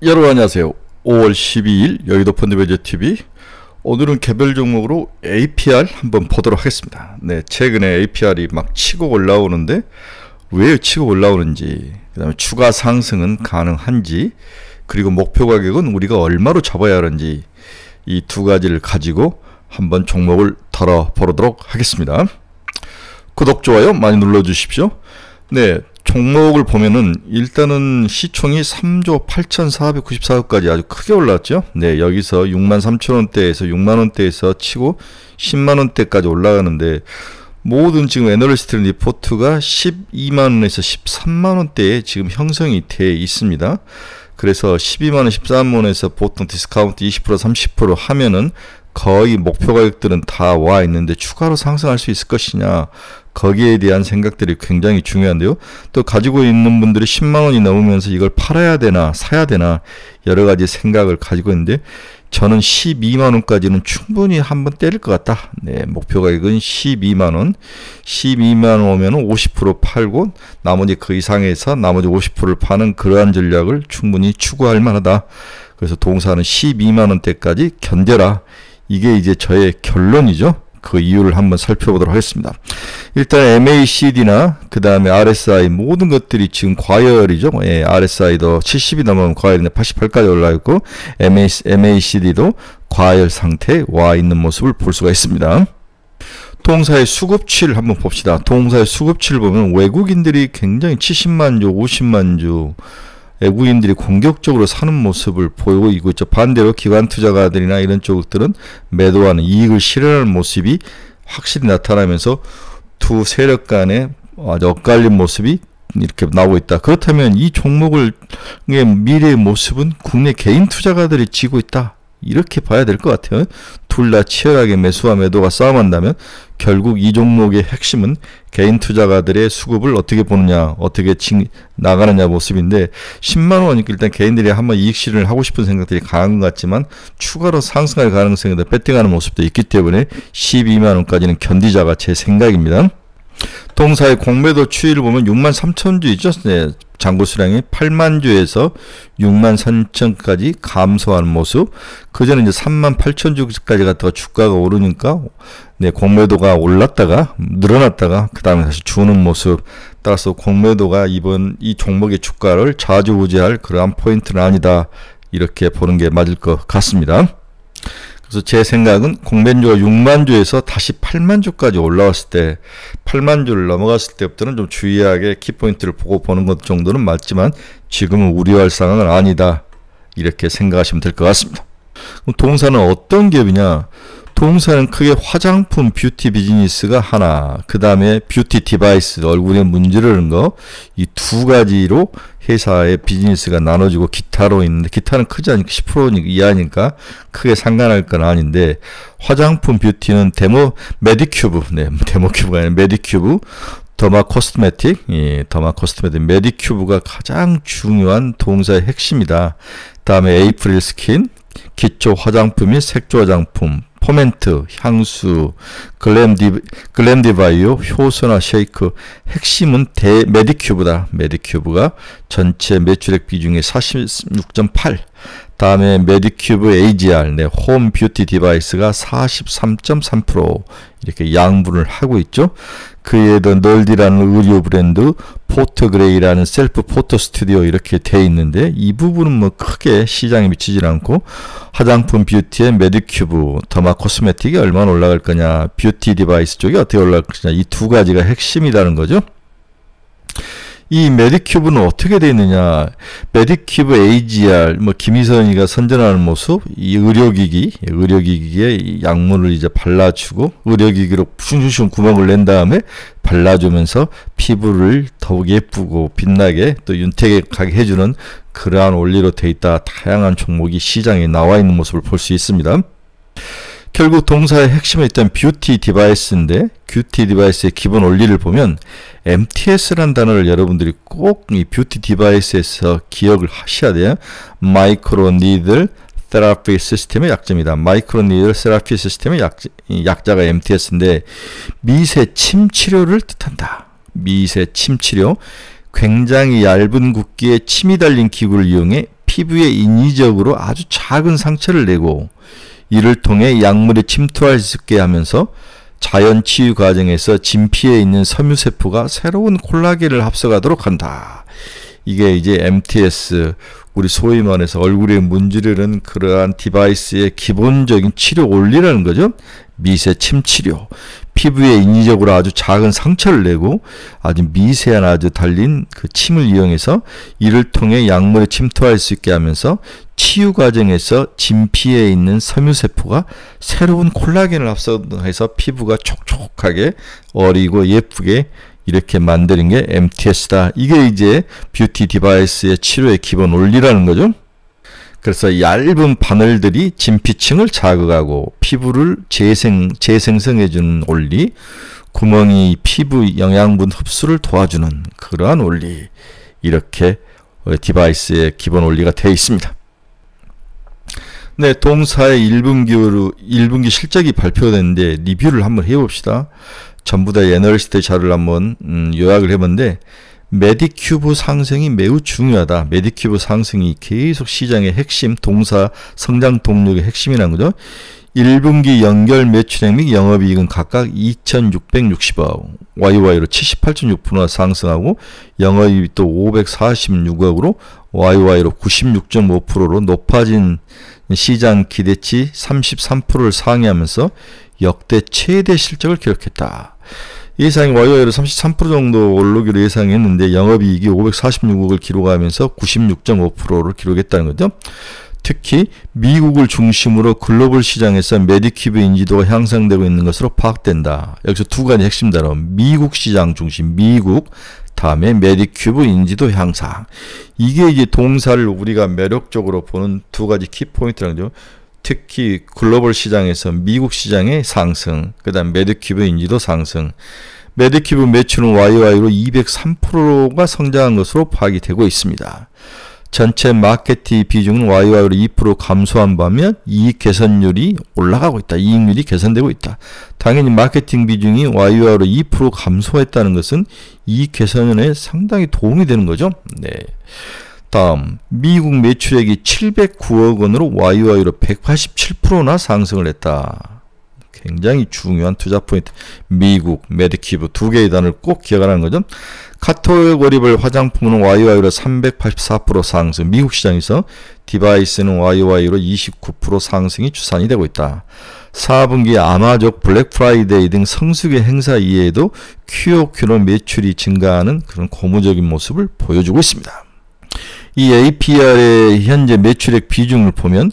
여러분 안녕하세요. 5월 12일 여의도 펀드매니저TV, 오늘은 개별 종목으로 APR 한번 보도록 하겠습니다. 네, 최근에 APR이 막 치고 올라오는데 왜 치고 올라오는지, 그 다음에 추가 상승은 가능한지, 그리고 목표 가격은 우리가 얼마로 잡아야 하는지, 이 두 가지를 가지고 한번 종목을 털어보도록 하겠습니다. 구독, 좋아요 많이 눌러주십시오. 네, 종목을 보면은 일단은 시총이 3조 8,494억까지 아주 크게 올라왔죠. 네, 여기서 63,000원대에서 6만원대에서 치고 10만원대까지 올라가는데, 모든 지금 애널리스트 리포트가 12만원에서 13만원대에 지금 형성이 돼 있습니다. 그래서 12만원, 13만원에서 보통 디스카운트 20%, 30% 하면은 거의 목표 가격들은 다 와 있는데 추가로 상승할 수 있을 것이냐, 거기에 대한 생각들이 굉장히 중요한데요. 또 가지고 있는 분들이 10만원이 넘으면서 이걸 팔아야 되나 사야 되나 여러 가지 생각을 가지고 있는데, 저는 12만원까지는 충분히 한번 때릴 것 같다. 네, 목표 가격은 12만원. 12만원 오면 50% 팔고 나머지 그 이상에서 나머지 50%를 파는 그러한 전략을 충분히 추구할 만하다. 그래서 동사는 12만원대까지 견뎌라. 이게 이제 저의 결론이죠. 그 이유를 한번 살펴보도록 하겠습니다. 일단 MACD나 그 다음에 RSI 모든 것들이 지금 과열이죠. 예, RSI도 70이 넘으면 과열인데 88까지 올라 있고, MACD도 과열 상태에 와 있는 모습을 볼 수가 있습니다. 동사의 수급치를 한번 봅시다. 동사의 수급치를 보면 외국인들이 굉장히 70만 주, 50만 주 외국인들이 공격적으로 사는 모습을 보이고 있죠. 반대로 기관 투자가들이나 이런 쪽들은 매도하는, 이익을 실현하는 모습이 확실히 나타나면서 두 세력 간의 아주 엇갈린 모습이 이렇게 나오고 있다. 그렇다면 이 종목의 미래의 모습은 국내 개인 투자가들이 지고 있다, 이렇게 봐야 될 것 같아요. 둘 다 치열하게 매수와 매도가 싸움한다면 결국 이 종목의 핵심은 개인 투자가들의 수급을 어떻게 보느냐, 어떻게 나가느냐 모습인데, 10만원이니까 일단 개인들이 한번 이익 실현을 하고 싶은 생각들이 강한 것 같지만 추가로 상승할 가능성에 대해 배팅하는 모습도 있기 때문에 12만원까지는 견디자가 제 생각입니다. 동사의 공매도 추이를 보면 63,000주이죠. 네, 잔고 수량이 8만 주에서 6만 3천까지 감소하는 모습. 그전에 이제 3만 8천 주까지 갔다가 주가가 오르니까 네, 공매도가 올랐다가 늘어났다가 그 다음에 다시 주는 모습. 따라서 공매도가 이번 이 종목의 주가를 좌지우지할 그러한 포인트는 아니다, 이렇게 보는 게 맞을 것 같습니다. 그래서 제 생각은 공매도가 6만 주에서 다시 8만 주까지 올라왔을 때, 8만 주를 넘어갔을 때부터는 좀 주의하게 키포인트를 보고 보는 것 정도는 맞지만 지금은 우려할 상황은 아니다, 이렇게 생각하시면 될 것 같습니다. 그럼 동사는 어떤 기업이냐? 동사는 크게 화장품 뷰티 비즈니스가 하나, 그 다음에 뷰티 디바이스, 얼굴에 문지르는 거, 이 두 가지로 회사의 비즈니스가 나눠지고 기타로 있는데, 기타는 크지 않으니까 10% 이하니까 크게 상관할 건 아닌데, 화장품 뷰티는 메디큐브, 네, 데모큐브가 아니라 메디큐브, 더마 코스메틱, 예, 더마 코스메틱, 메디큐브가 가장 중요한 동사의 핵심이다. 다음에 에이프릴 스킨, 기초 화장품 및 색조 화장품, 포멘트, 향수, 글램디바이오, 효소나 쉐이크, 핵심은 메디큐브다. 메디큐브가 전체 매출액 비중의 46.8, 다음에 메디큐브 AGR, 네, 홈 뷰티 디바이스가 43.3% 이렇게 양분을 하고 있죠. 그에도 널디라는 의류 브랜드, 포토그레이라는 셀프 포토 스튜디오 이렇게 돼 있는데, 이 부분은 뭐 크게 시장에 미치질 않고, 화장품 뷰티의 메디큐브, 더마 코스메틱이 얼마나 올라갈 거냐, 뷰티 디바이스 쪽이 어떻게 올라갈 거냐, 이 두 가지가 핵심이라는 거죠. 이 메디큐브는 어떻게 되어 있느냐? 메디큐브 AGR, 뭐 김희선이가 선전하는 모습, 이 의료기기에 약물을 이제 발라주고, 의료기기로 슝슝슝 구멍을 낸 다음에 발라주면서 피부를 더욱 예쁘고 빛나게 또 윤택하게 해주는 그러한 원리로 되어 있다. 다양한 종목이 시장에 나와 있는 모습을 볼 수 있습니다. 결국 동사의 핵심은 일단 뷰티 디바이스인데, 뷰티 디바이스의 기본 원리를 보면 MTS라는 단어를 여러분들이 꼭 이 뷰티 디바이스에서 기억을 하셔야 돼요. 마이크로 니들 테라피 시스템의 약자입니다. 마이크로 니들 테라피 시스템의 약자가 MTS인데, 미세 침 치료를 뜻한다. 미세 침 치료. 굉장히 얇은 굵기의 침이 달린 기구를 이용해 피부에 인위적으로 아주 작은 상처를 내고 이를 통해 약물이 침투할 수 있게 하면서 자연 치유 과정에서 진피에 있는 섬유세포가 새로운 콜라겐을 합성하도록 한다. 이게 이제 MTS, 우리 소위 말해서 얼굴에 문지르는 그러한 디바이스의 기본적인 치료 원리라는 거죠. 미세 침 치료. 피부에 인위적으로 아주 작은 상처를 내고 아주 미세한 아주 달린 그 침을 이용해서 이를 통해 약물이 침투할 수 있게 하면서 치유 과정에서 진피에 있는 섬유세포가 새로운 콜라겐을 합성해서 피부가 촉촉하게 어리고 예쁘게 이렇게 만드는 게 MTS다. 이게 이제 뷰티 디바이스의 치료의 기본 원리라는 거죠. 그래서 얇은 바늘들이 진피층을 자극하고 피부를 재생성해주는 원리, 구멍이 피부 영양분 흡수를 도와주는 그러한 원리, 이렇게 디바이스의 기본 원리가 되어 있습니다. 네, 동사의 1분기 실적이 발표됐는데 리뷰를 한번 해봅시다. 전부 다 애널리스트 자료를 한번 요약을 해봤는데, 메디큐브 상승이 매우 중요하다. 메디큐브 상승이 계속 시장의 핵심, 동사 성장 동력의 핵심이라는 거죠. 1분기 연결 매출액 및 영업이익은 각각 2,660억, YY로 78.6% 상승하고 영업이익도 546억으로 YY로 96.5%로 높아진 시장 기대치 33%를 상회하면서 역대 최대 실적을 기록했다. 예상이 YY로 33% 정도 오르기로 예상했는데 영업이익이 546억을 기록하면서 96.5%를 기록했다는 거죠. 특히 미국을 중심으로 글로벌 시장에서 메디큐브 인지도가 향상되고 있는 것으로 파악된다. 여기서 두 가지 핵심 단어, 미국 시장 중심, 미국, 다음에 메디큐브 인지도 향상. 이게 이제 동사를 우리가 매력적으로 보는 두 가지 키포인트라는 거죠. 특히 글로벌 시장에서 미국 시장의 상승, 그 다음 메디큐브 인지도 상승. 메디큐브 매출은 YY로 203%가 성장한 것으로 파악이 되고 있습니다. 전체 마케팅 비중은 YY로 2% 감소한 반면 이익 개선율이 올라가고 있다. 이익률이 개선되고 있다. 당연히 마케팅 비중이 YY로 2% 감소했다는 것은 이익 개선에 상당히 도움이 되는 거죠. 네. 다음, 미국 매출액이 709억 원으로 YY로 187%나 상승을 했다. 굉장히 중요한 투자 포인트. 미국, 메디큐브 두 개의 단어를 꼭 기억하라는 거죠. 카테고리별 화장품은 YY로 384% 상승. 미국 시장에서 디바이스는 YY로 29% 상승이 추산이 되고 있다. 4분기 아마존 블랙 프라이데이 등 성수기 행사 이외에도 QOQ로 매출이 증가하는 그런 고무적인 모습을 보여주고 있습니다. 이 APR의 현재 매출액 비중을 보면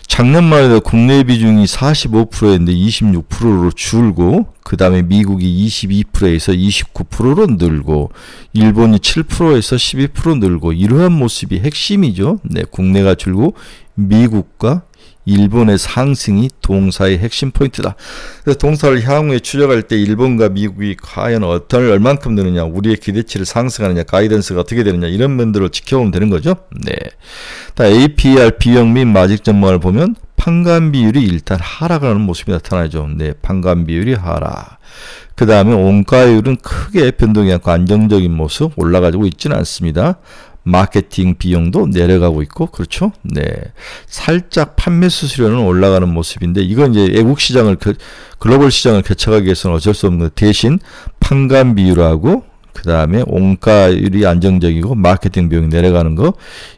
작년만 해도 국내 비중이 45%였는데 26%로 줄고, 그 다음에 미국이 22%에서 29%로 늘고, 일본이 7%에서 12% 늘고, 이러한 모습이 핵심이죠. 네, 국내가 줄고 미국과 일본의 상승이 동사의 핵심 포인트다. 그래서 동사를 향후에 추적할 때 일본과 미국이 과연 얼만큼 느느냐, 우리의 기대치를 상승하느냐, 가이던스가 어떻게 되느냐, 이런 면들을 지켜보면 되는 거죠. 네. APR 비용 및 마직 전망을 보면 판관 비율이 일단 하락하는 모습이 나타나죠. 네, 판관 비율이 하락. 그 다음에 원가율은 크게 변동이 않고 안정적인 모습, 올라가지고 있지는 않습니다. 마케팅 비용도 내려가고 있고, 그렇죠? 네. 살짝 판매 수수료는 올라가는 모습인데, 이건 이제 외국 시장을, 글로벌 시장을 개척하기 위해서는 어쩔 수 없는 거. 대신 판관 비율하고, 그 다음에 원가율이 안정적이고, 마케팅 비용이 내려가는 거,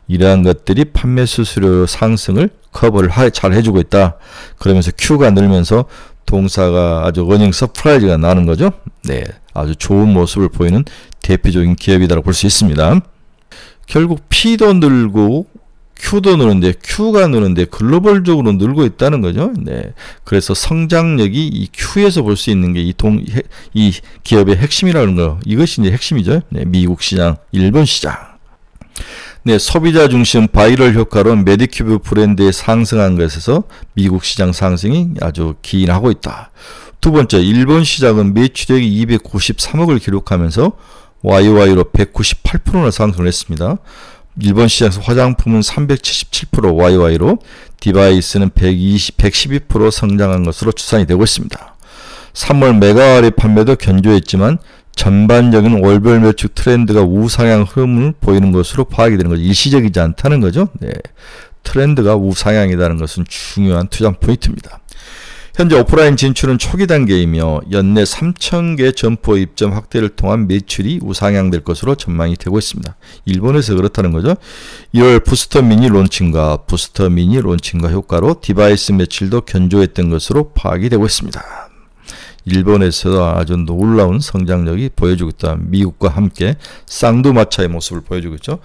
이러한 것들이 판매 수수료 상승을 커버를 잘 해주고 있다. 그러면서 Q가 늘면서 동사가 아주 어닝 서프라이즈가 나는 거죠. 네. 아주 좋은 모습을 보이는 대표적인 기업이라고 볼 수 있습니다. 결국 P도 늘고 Q도 느는데, Q가 느는데 글로벌적으로 늘고 있다는 거죠. 네. 그래서 성장력이 이 Q에서 볼 수 있는 게 이 기업의 핵심이라는 거. 이것이 이제 핵심이죠. 네. 미국 시장, 일본 시장. 네. 소비자 중심 바이럴 효과로 메디큐브 브랜드의 상승한 것에서 미국 시장 상승이 아주 기인하고 있다. 두 번째, 일본 시장은 매출액이 293억을 기록하면서 YY로 198%나 상승을 했습니다. 일본 시장에서 화장품은 377% YY로, 디바이스는 112% 성장한 것으로 추산이 되고 있습니다. 3월 메가와리 판매도 견조했지만 전반적인 월별 매출 트렌드가 우상향 흐름을 보이는 것으로 파악이 되는 거죠. 일시적이지 않다는 거죠. 네. 트렌드가 우상향이라는 것은 중요한 투자 포인트입니다. 현재 오프라인 진출은 초기 단계이며 연내 3,000개 점포 입점 확대를 통한 매출이 우상향될 것으로 전망이 되고 있습니다. 일본에서 그렇다는 거죠. 2월 부스터 미니 론칭과 효과로 디바이스 매출도 견조했던 것으로 파악이 되고 있습니다. 일본에서도 아주 놀라운 성장력이 보여주고 있다. 미국과 함께 쌍두마차의 모습을 보여주고 있죠.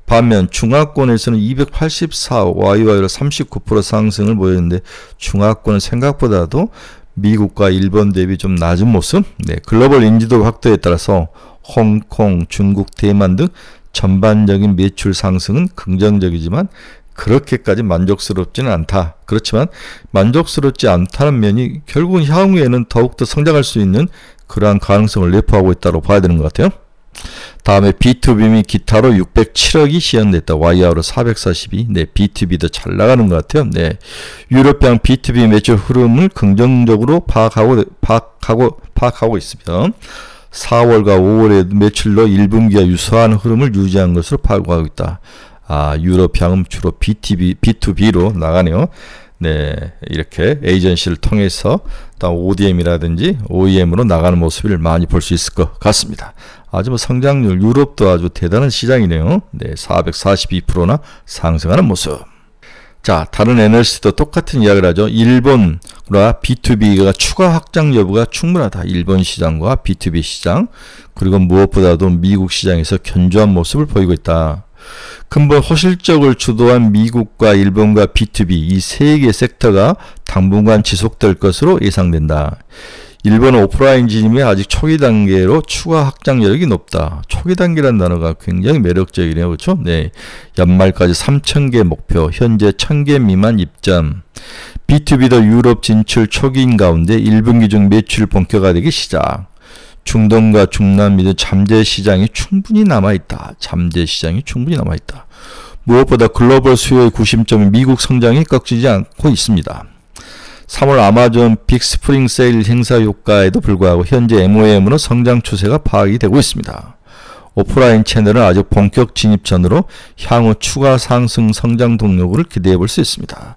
반면 중화권에서는 284, YY로 39% 상승을 보였는데 중화권은 생각보다도 미국과 일본 대비 좀 낮은 모습. 네, 글로벌 인지도 확대에 따라서 홍콩, 중국, 대만 등 전반적인 매출 상승은 긍정적이지만 그렇게까지 만족스럽지는 않다. 그렇지만 만족스럽지 않다는 면이 결국은 향후에는 더욱더 성장할 수 있는 그러한 가능성을 내포하고 있다고 봐야 되는 것 같아요. 다음에 B2B 및 기타로 607억이 시연됐다. YR로 442. 네, B2B도 잘 나가는 것 같아요. 네, 유럽형 B2B 매출 흐름을 긍정적으로 파악하고 있으며 4월과 5월의 매출로 1분기와 유사한 흐름을 유지한 것으로 파악하고 있다. 유럽향은 주로 B2B로 나가네요. 네, 이렇게 에이전시를 통해서 ODM이라든지 OEM으로 나가는 모습을 많이 볼 수 있을 것 같습니다. 아주 성장률, 유럽도 아주 대단한 시장이네요. 네, 442%나 상승하는 모습. 자, 다른 애널리스트도 똑같은 이야기를 하죠. 일본과 B2B가 추가 확장 여부가 충분하다. 일본 시장과 B2B 시장, 그리고 무엇보다도 미국 시장에서 견조한 모습을 보이고 있다. 근본 호실적을 주도한 미국과 일본과 B2B 이 세 개의 섹터가 당분간 지속될 것으로 예상된다. 일본은 오프라인 진입이 아직 초기 단계로 추가 확장 여력이 높다. 초기 단계라는 단어가 굉장히 매력적이네요. 그렇죠? 네, 연말까지 3,000개 목표, 현재 1,000개 미만 입점. B2B도 유럽 진출 초기인 가운데 1분기 중 매출 본격화되기 시작. 중동과 중남미 등 잠재 시장이 충분히 남아있다. 무엇보다 글로벌 수요의 구심점인 미국 성장이 꺾이지 않고 있습니다. 3월 아마존 빅스프링 세일 행사 효과에도 불구하고 현재 MOM으로 성장 추세가 파악이 되고 있습니다. 오프라인 채널은 아직 본격 진입 전으로 향후 추가 상승 성장 동력을 기대해 볼 수 있습니다.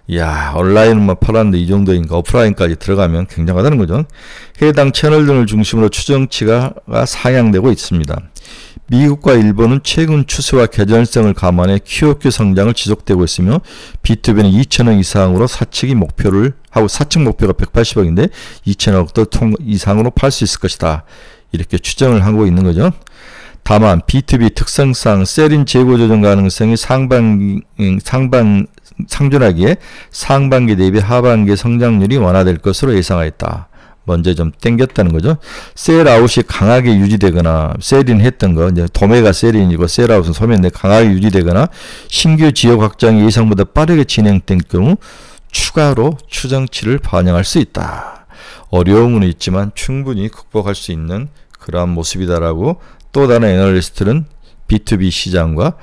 이야, 온라인만 팔았는데 이 정도니까 오프라인까지 들어가면 굉장하다는 거죠. 해당 채널 등을 중심으로 추정치가 상향되고 있습니다. 미국과 일본은 최근 추세와 계절성을 감안해 QOQ 성장을 지속되고 있으며 B2B는 2천억 이상으로 사측 목표가 180억인데 2천억 이상으로 팔 수 있을 것이다. 이렇게 추정을 하고 있는 거죠. 다만 B2B 특성상 셀인 재고 조정 가능성이 상존하기에 상반기 대비 하반기 성장률이 완화될 것으로 예상하였다. 먼저 좀 땡겼다는 거죠. 셀아웃이 강하게 유지되거나 셀인 했던 거, 이제 도매가 셀인이고 셀아웃은 소매인데 강하게 유지되거나 신규 지역 확장이 예상보다 빠르게 진행된 경우 추가로 추정치를 반영할 수 있다. 어려움은 있지만 충분히 극복할 수 있는 그러한 모습이다라고 또 다른 애널리스트는 B2B 시장과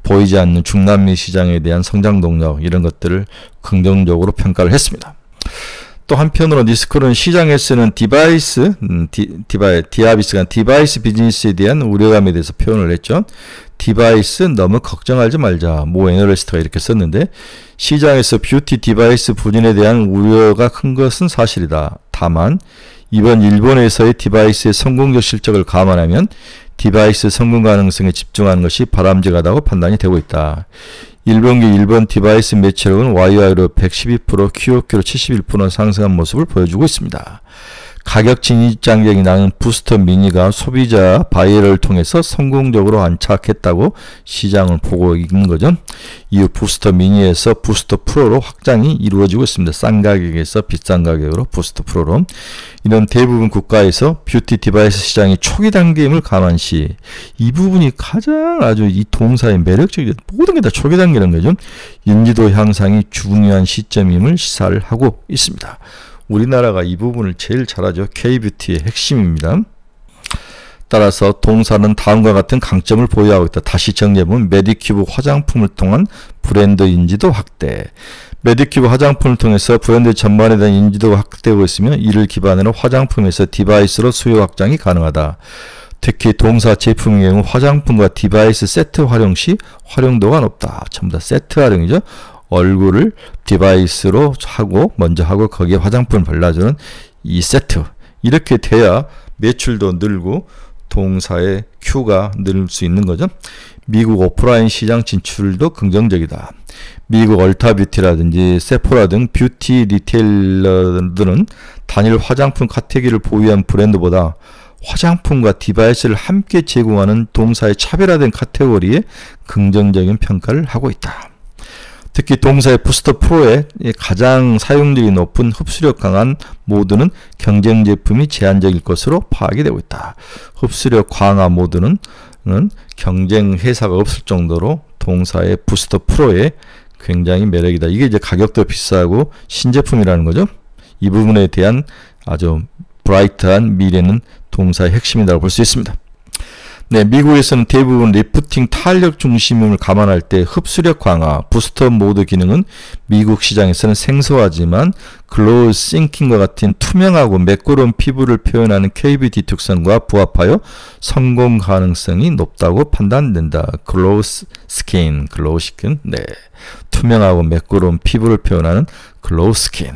보이지 않는 중남미 시장에 대한 성장 동력 이런 것들을 긍정적으로 평가를 했습니다. 또 한편으로 니스코는 시장에 쓰는 디바이스 비즈니스에 대한 우려감에 대해서 표현을 했죠. 디바이스 너무 걱정하지 말자. 모 애널리스트가 이렇게 썼는데 시장에서 뷰티 디바이스 부진에 대한 우려가 큰 것은 사실이다. 다만 이번 일본에서의 디바이스의 성공적 실적을 감안하면 디바이스 성공 가능성에 집중하는 것이 바람직하다고 판단이 되고 있다. 1분기 일본 디바이스 매출액은 YY로 112%, QOQ로 71% 상승한 모습을 보여주고 있습니다. 가격 진입장벽이 나는 부스터 미니가 소비자 바이어를 통해서 성공적으로 안착했다고 시장을 보고 있는 거죠. 이후 부스터 미니에서 부스터 프로로 확장이 이루어지고 있습니다. 싼 가격에서 비싼 가격으로 부스터 프로로. 이런 대부분 국가에서 뷰티 디바이스 시장이 초기 단계임을 감안시 이 부분이 가장 아주 이 동사의 매력적이죠. 모든 게 다 초기 단계라는 거죠. 인지도 향상이 중요한 시점임을 시사를 하고 있습니다. 우리나라가 이 부분을 제일 잘하죠. K-뷰티의 핵심입니다. 따라서 동사는 다음과 같은 강점을 보유하고 있다. 다시 정리해보면 메디큐브 화장품을 통한 브랜드 인지도 확대. 메디큐브 화장품을 통해서 브랜드 전반에 대한 인지도가 확대되고 있으며 이를 기반으로 화장품에서 디바이스로 수요 확장이 가능하다. 특히 동사 제품의 경우 화장품과 디바이스 세트 활용 시 활용도가 높다. 전부 다 세트 활용이죠. 얼굴을 디바이스로 하고 먼저 하고 거기에 화장품을 발라주는 이 세트. 이렇게 돼야 매출도 늘고 동사의 Q가 늘 수 있는 거죠. 미국 오프라인 시장 진출도 긍정적이다. 미국 얼타뷰티라든지 세포라 등 뷰티 리테일러들은 단일 화장품 카테고리를 보유한 브랜드보다 화장품과 디바이스를 함께 제공하는 동사의 차별화된 카테고리에 긍정적인 평가를 하고 있다. 특히 동사의 부스터 프로의 가장 사용률이 높은 흡수력 강한 모드는 경쟁 제품이 제한적일 것으로 파악이 되고 있다. 흡수력 강화 모드는 경쟁 회사가 없을 정도로 동사의 부스터 프로의 굉장히 매력이다. 이게 이제 가격도 비싸고 신제품이라는 거죠. 이 부분에 대한 아주 브라이트한 미래는 동사의 핵심이라고 볼 수 있습니다. 네, 미국에서는 대부분 리프팅 탄력 중심을 감안할 때 흡수력 강화, 부스터 모드 기능은 미국 시장에서는 생소하지만 글로우 싱킹과 같은 투명하고 매끄러운 피부를 표현하는 KBT 특성과 부합하여 성공 가능성이 높다고 판단된다. 글로우 스킨, 네, 투명하고 매끄러운 피부를 표현하는 글로우 스킨.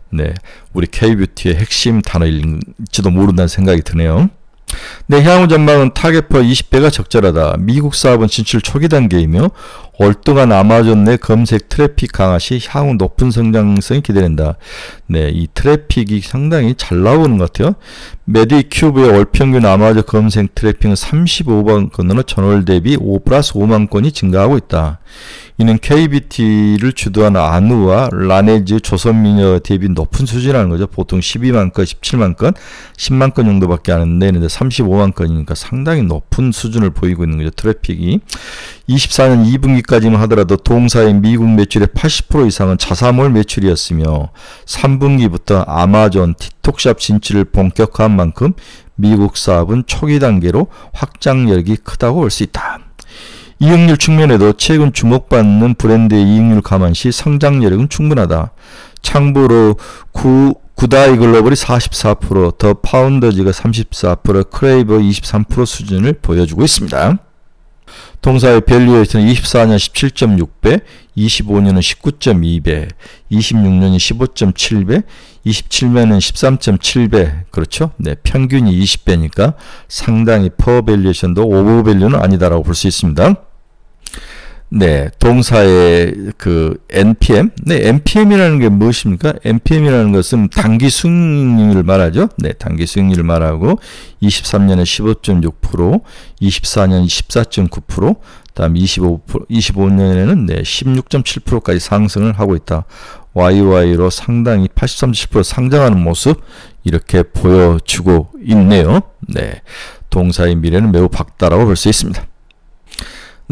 네, 우리 K뷰티의 핵심 단어일지도 모른다는 생각이 드네요. 네, 향후 전망은 타겟퍼 20배가 적절하다. 미국 사업은 진출 초기 단계이며 월동한 아마존 내 검색 트래픽 강화 시 향후 높은 성장성이 기대된다. 네, 이 트래픽이 상당히 잘 나오는 것 같아요. 메디큐브의 월평균 아마존 검색 트래픽은 35만 건으로 전월 대비 5+5만 건이 증가하고 있다. 이는 KBT를 주도한 아누와 라네즈 조선미녀 대비 높은 수준이라는 거죠. 보통 12만 건, 17만 건, 10만 건 정도밖에 안 되는데 35만 건이니까 상당히 높은 수준을 보이고 있는 거죠. 트래픽이. 24년 2분기까지만 하더라도 동사의 미국 매출의 80% 이상은 자사몰 매출이었으며 3분기부터 아마존, 틱톡샵 진출을 본격화한 만큼 미국 사업은 초기 단계로 확장력이 크다고 볼 수 있다. 이익률 측면에도 최근 주목받는 브랜드의 이익률 감안 시 성장 여력은 충분하다. 참고로 구다이 글로벌이 44%, 더 파운더즈가 34%, 크레이버 23% 수준을 보여주고 있습니다. 동사의 밸류에이션은 24년 17.6배, 25년은 19.2배, 26년이 15.7배, 27년은 13.7배. 그렇죠? 네, 평균이 20배니까 상당히 퍼 밸류에이션도 오버 밸류는 아니다라고 볼 수 있습니다. 네, 동사의 그 NPM. 네, NPM이라는 게 무엇입니까? NPM이라는 것은 단기 수익률을 말하죠. 네, 단기 수익률을 말하고 23년에 15.6%, 24년 14.9%, 다음 25년에는 네, 16.7%까지 상승을 하고 있다. YY로 상당히 83.7% 상장하는 모습 이렇게 보여주고 있네요. 네, 동사의 미래는 매우 밝다라고 볼 수 있습니다.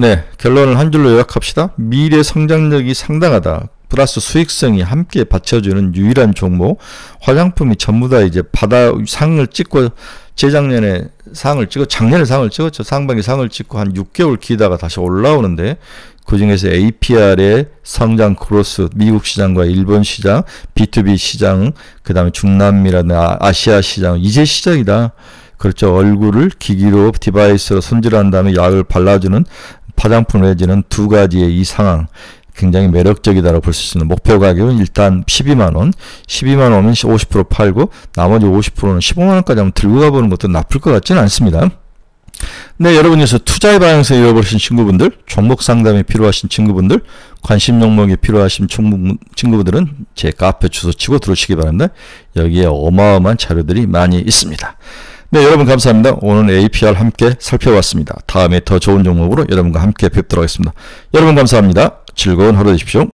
네, 결론을 한 줄로 요약합시다. 미래 성장력이 상당하다. 플러스 수익성이 함께 받쳐주는 유일한 종목. 화장품이 전부 다 이제 상을 찍고 재작년에 상을 찍고 작년에 상을 찍었죠. 상반기 상을 찍고 한 6개월 기다가 다시 올라오는데 그 중에서 APR의 성장 크로스, 미국 시장과 일본 시장, B2B 시장, 그 다음에 중남미라든가 아시아 시장, 이제 시작이다. 그렇죠. 얼굴을 기기로 디바이스로 손질한 다음에 약을 발라주는 화장품을 해주는 두 가지의 이 상황 굉장히 매력적이다라고 볼 수 있는 목표 가격은 일단 12만원, 12만원이면 50% 팔고 나머지 50%는 15만원까지 한번 들고 가보는 것도 나쁠 것 같지는 않습니다. 네, 여러분께서 투자의 방향성을 잃어버리신 친구분들, 종목 상담이 필요하신 친구분들, 관심 종목이 필요하신 친구분들은 제 카페 주소 치고 들어오시기 바랍니다. 여기에 어마어마한 자료들이 많이 있습니다. 네, 여러분 감사합니다. 오늘 APR 함께 살펴봤습니다. 다음에 더 좋은 종목으로 여러분과 함께 뵙도록 하겠습니다. 여러분 감사합니다. 즐거운 하루 되십시오.